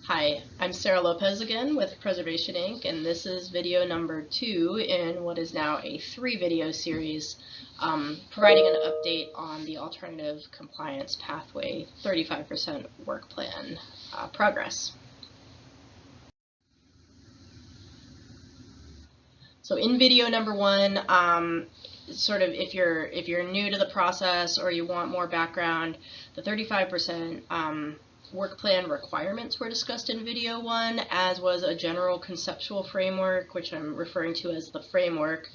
Hi, I'm Sarah Lopez again with Preservation Inc. and this is video number 2 in what is now a 3-video series providing an update on the Alternative Compliance Pathway 35% Work Plan progress. So in video number 1, sort of if you're new to the process or you want more background, the 35% work plan requirements were discussed in video 1, as was a general conceptual framework, which I'm referring to as the framework,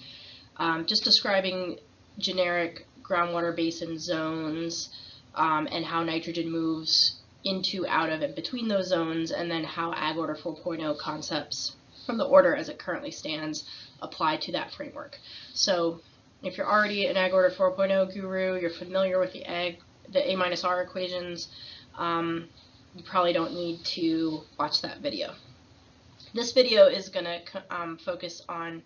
just describing generic groundwater basin zones and how nitrogen moves into, out of, and between those zones, and then how Ag Order 4.0 concepts from the order as it currently stands apply to that framework. So if you're already an Ag Order 4.0 guru, you're familiar with the A-R equations, you probably don't need to watch that video. This video is going to focus on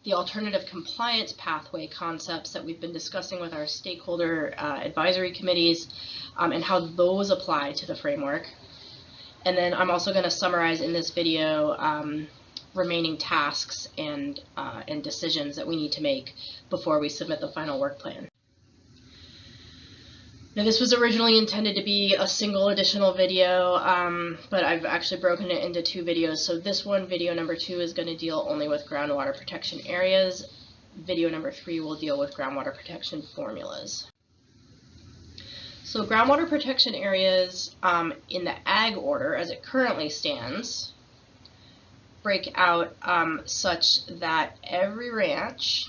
the alternative compliance pathway concepts that we've been discussing with our stakeholder advisory committees and how those apply to the framework. And then I'm also going to summarize in this video remaining tasks and decisions that we need to make before we submit the final work plan. Now, this was originally intended to be a single additional video, but I've actually broken it into 2 videos. So this one, video number 2, is going to deal only with groundwater protection areas. Video number 3 will deal with groundwater protection formulas. So groundwater protection areas in the Ag order, as it currently stands, break out such that every ranch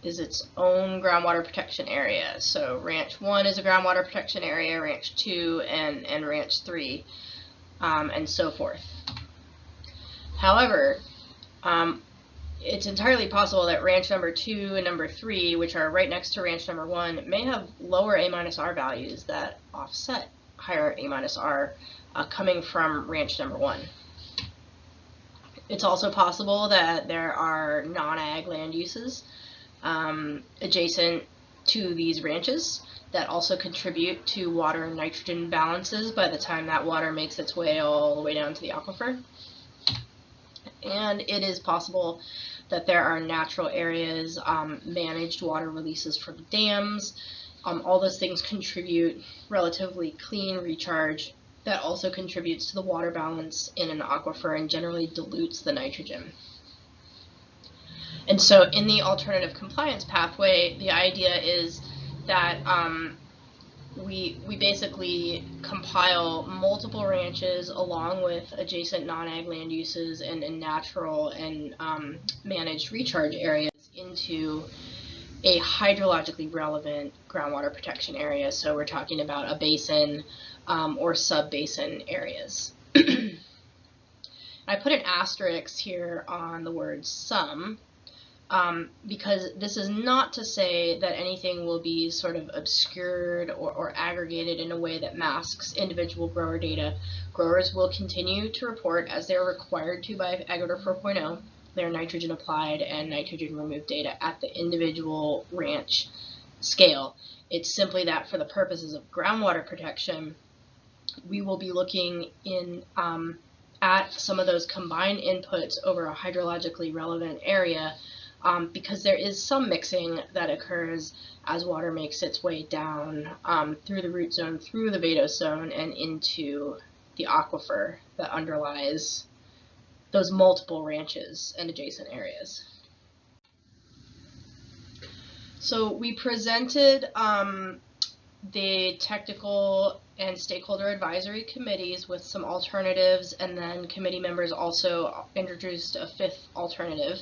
is its own groundwater protection area. So Ranch 1 is a groundwater protection area, Ranch 2 and Ranch 3, and so forth. However, it's entirely possible that Ranch number 2 and number 3, which are right next to Ranch number 1, may have lower A-R values that offset higher A-R coming from Ranch number 1. It's also possible that there are non-ag land uses adjacent to these ranches that also contribute to water and nitrogen balances by the time that water makes its way all the way down to the aquifer. And it is possible that there are natural areas, managed water releases from dams. All those things contribute relatively clean recharge that also contributes to the water balance in an aquifer and generally dilutes the nitrogen. And so in the alternative compliance pathway, the idea is that we basically compile multiple ranches along with adjacent non-ag land uses and natural and managed recharge areas into a hydrologically relevant groundwater protection area. So we're talking about a basin or sub-basin areas. I put an asterisk here on the word some, because this is not to say that anything will be sort of obscured or aggregated in a way that masks individual grower data. Growers will continue to report, as they're required to by Ag Order 4.0, their nitrogen applied and nitrogen removed data at the individual ranch scale. It's simply that for the purposes of groundwater protection, we will be looking in at some of those combined inputs over a hydrologically relevant area, because there is some mixing that occurs as water makes its way down through the root zone, through the vadose zone, and into the aquifer that underlies those multiple ranches and adjacent areas. So we presented the technical and stakeholder advisory committees with some alternatives, and then committee members also introduced a 5th alternative.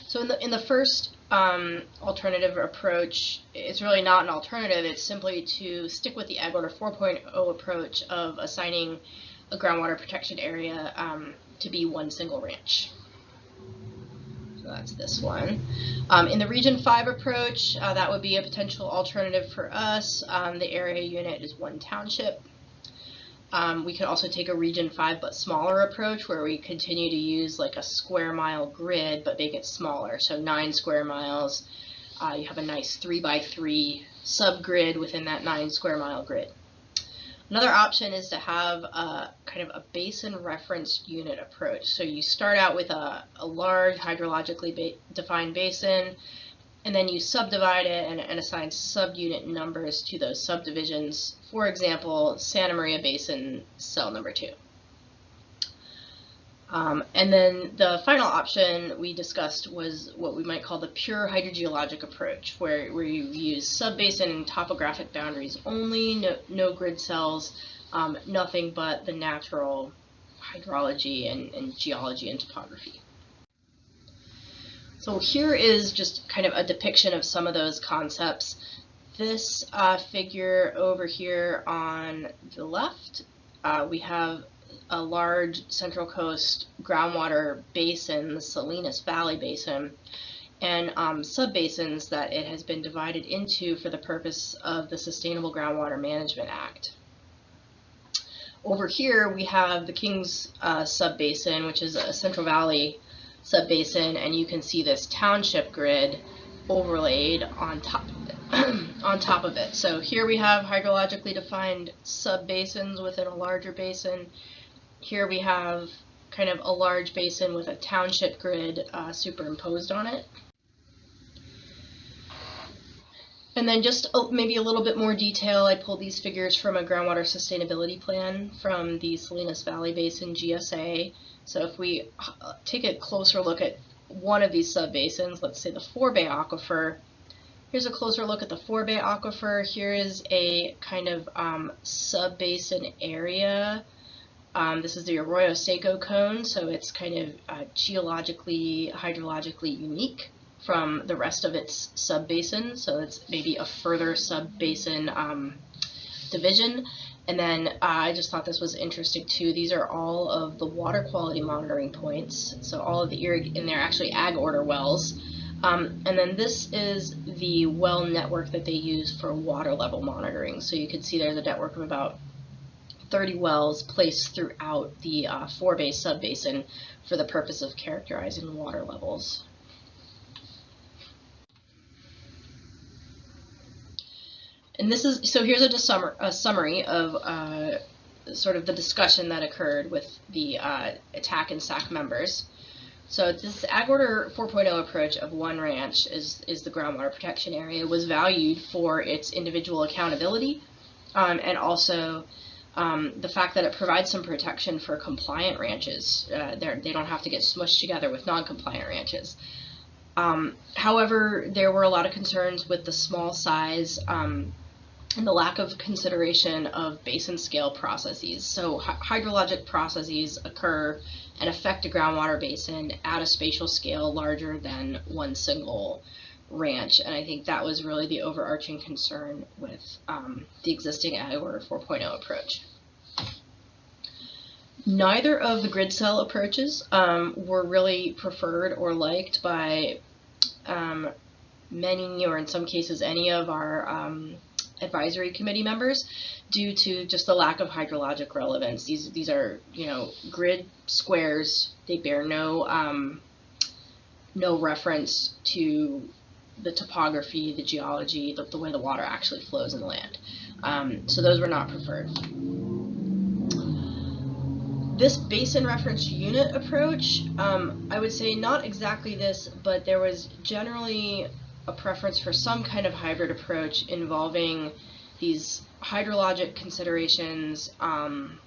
So in the first alternative approach, it's really not an alternative, it's simply to stick with the Ag Order 4.0 approach of assigning a groundwater protection area to be one single ranch. So that's this one. In the Region 5 approach, that would be a potential alternative for us. The area unit is 1 township. We could also take a Region 5 but smaller approach where we continue to use like a square mile grid but make it smaller. So 9 square miles. You have a nice 3x3 subgrid within that 9 square mile grid. Another option is to have a kind of a basin reference unit approach. So you start out with a large hydrologically defined basin, and then you subdivide it and assign subunit numbers to those subdivisions. For example, Santa Maria Basin, cell number 2. And then the final option we discussed was what we might call the pure hydrogeologic approach, where you use subbasin and topographic boundaries only, no grid cells, nothing but the natural hydrology and geology and topography. So here is just kind of a depiction of some of those concepts. This figure over here on the left, we have a large Central Coast groundwater basin, the Salinas Valley Basin, and subbasins that it has been divided into for the purpose of the Sustainable Groundwater Management Act. Over here we have the Kings subbasin, which is a Central Valley subbasin, and you can see this township grid overlaid on top of it. on top of it. So here we have hydrologically defined subbasins within a larger basin. Here we have kind of a large basin with a township grid superimposed on it. And then just maybe a little bit more detail, I pulled these figures from a groundwater sustainability plan from the Salinas Valley Basin GSA. So if we take a closer look at one of these subbasins, let's say the Forebay Aquifer, here's a closer look at the Forebay Aquifer. Here is a kind of subbasin area. This is the Arroyo Seco cone, so it's kind of geologically, hydrologically unique from the rest of its subbasin, so it's maybe a further subbasin division. And then I just thought this was interesting too. These are all of the water quality monitoring points, so all of the and they're actually ag order wells. And then this is the well network that they use for water level monitoring. So you can see there's a network of about 30 wells placed throughout the Forebay subbasin for the purpose of characterizing water levels. And this is, so here's a summary of sort of the discussion that occurred with the ATTAC and SAC members. So this Ag Order 4.0 approach of one ranch is the groundwater protection area was valued for its individual accountability and also the fact that it provides some protection for compliant ranches. They don't have to get smushed together with non-compliant ranches. However, there were a lot of concerns with the small size and the lack of consideration of basin scale processes. So hydrologic processes occur and affect a groundwater basin at a spatial scale larger than one single ranch, and I think that was really the overarching concern with the existing Ag Order 4.0 approach. Neither of the grid cell approaches were really preferred or liked by many, or in some cases any of our advisory committee members, due to just the lack of hydrologic relevance. These are, you know, grid squares. They bear no no reference to the topography, the geology, the way the water actually flows in the land. So those were not preferred. This basin reference unit approach, I would say not exactly this, but there was generally a preference for some kind of hybrid approach involving these hydrologic considerations and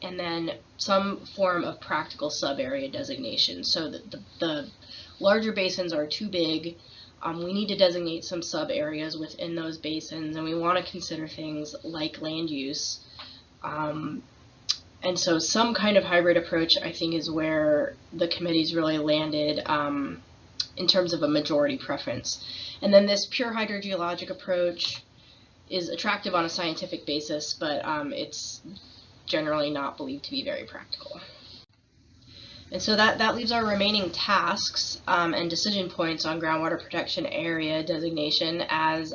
then some form of practical sub-area designation. So the larger basins are too big. We need to designate some sub-areas within those basins, and we want to consider things like land use. And so some kind of hybrid approach, I think, is where the committee's really landed in terms of a majority preference. And then this pure hydrogeologic approach is attractive on a scientific basis, but it's generally not believed to be very practical. And so that leaves our remaining tasks and decision points on groundwater protection area designation as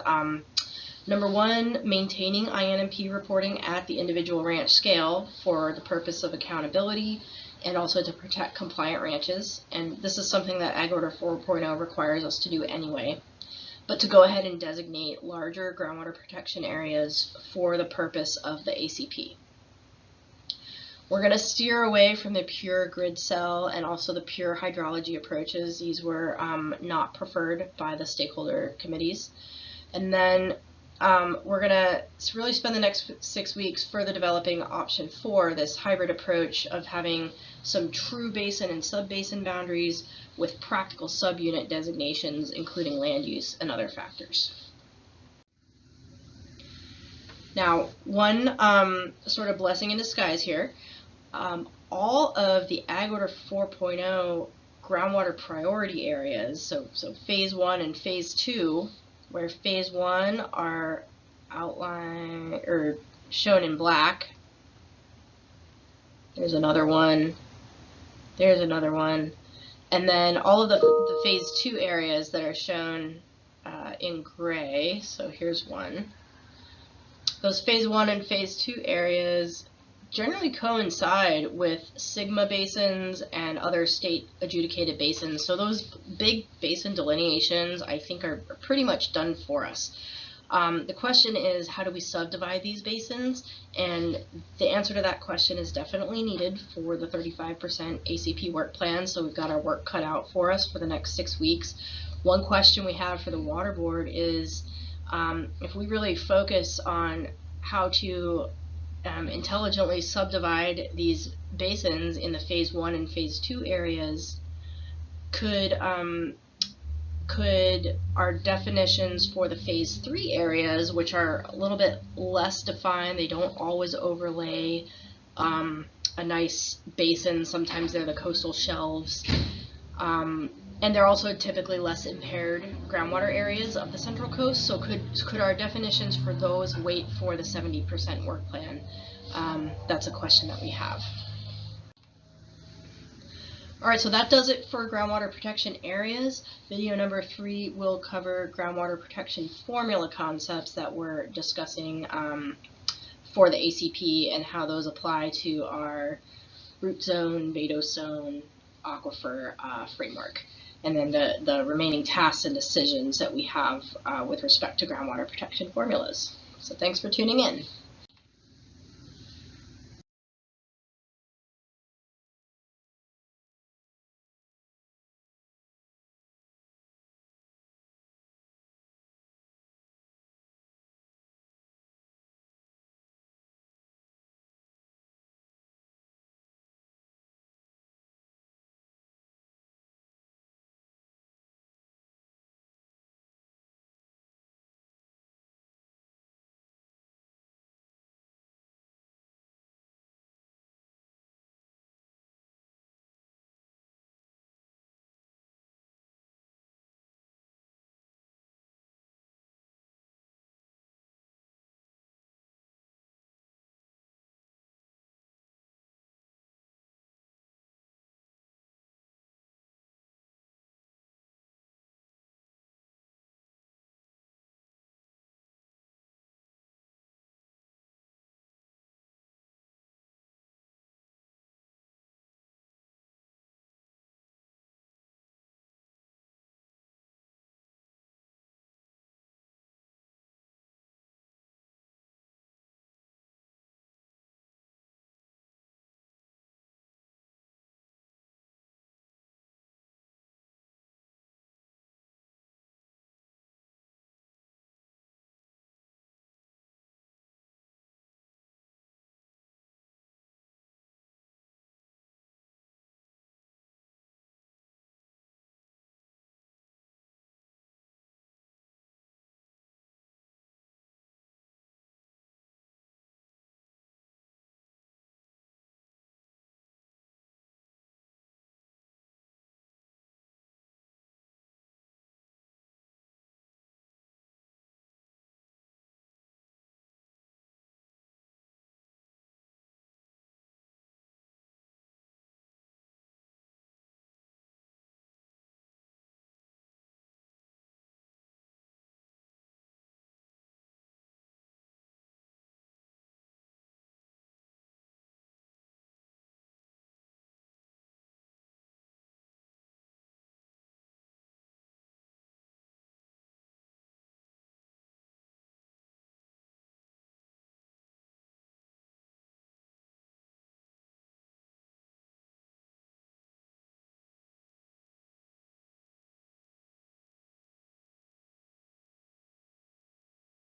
number one, maintaining INMP reporting at the individual ranch scale for the purpose of accountability and also to protect compliant ranches. And this is something that Ag Order 4.0 requires us to do anyway. but to go ahead and designate larger groundwater protection areas for the purpose of the ACP. We're going to steer away from the pure grid cell and also the pure hydrology approaches. These were not preferred by the stakeholder committees. And then we're going to really spend the next 6 weeks further developing option 4, this hybrid approach of having some true basin and sub-basin boundaries with practical subunit designations, including land use and other factors. Now, one sort of blessing in disguise here, all of the Ag Order 4.0 groundwater priority areas, so phase 1 and phase 2, where phase 1 are outlined or shown in black. There's another one. There's another one. And then all of the phase 2 areas that are shown in gray. So here's one. Those phase 1 and phase 2 areas generally coincide with sigma basins and other state adjudicated basins. So those big basin delineations, I think, are pretty much done for us. The question is, how do we subdivide these basins? And the answer to that question is definitely needed for the 35% ACP work plan. So we've got our work cut out for us for the next 6 weeks. One question we have for the Water Board is, if we really focus on how to intelligently subdivide these basins in the phase 1 and phase 2 areas, could our definitions for the phase 3 areas, which are a little bit less defined, they don't always overlay a nice basin, sometimes they're the coastal shelves, and they're also typically less impaired groundwater areas of the Central Coast. So could our definitions for those wait for the 70% work plan? That's a question that we have. All right, so that does it for groundwater protection areas. Video number 3 will cover groundwater protection formula concepts that we're discussing for the ACP and how those apply to our root zone, vadose zone, aquifer framework. And then the remaining tasks and decisions that we have with respect to groundwater protection formulas. So thanks for tuning in.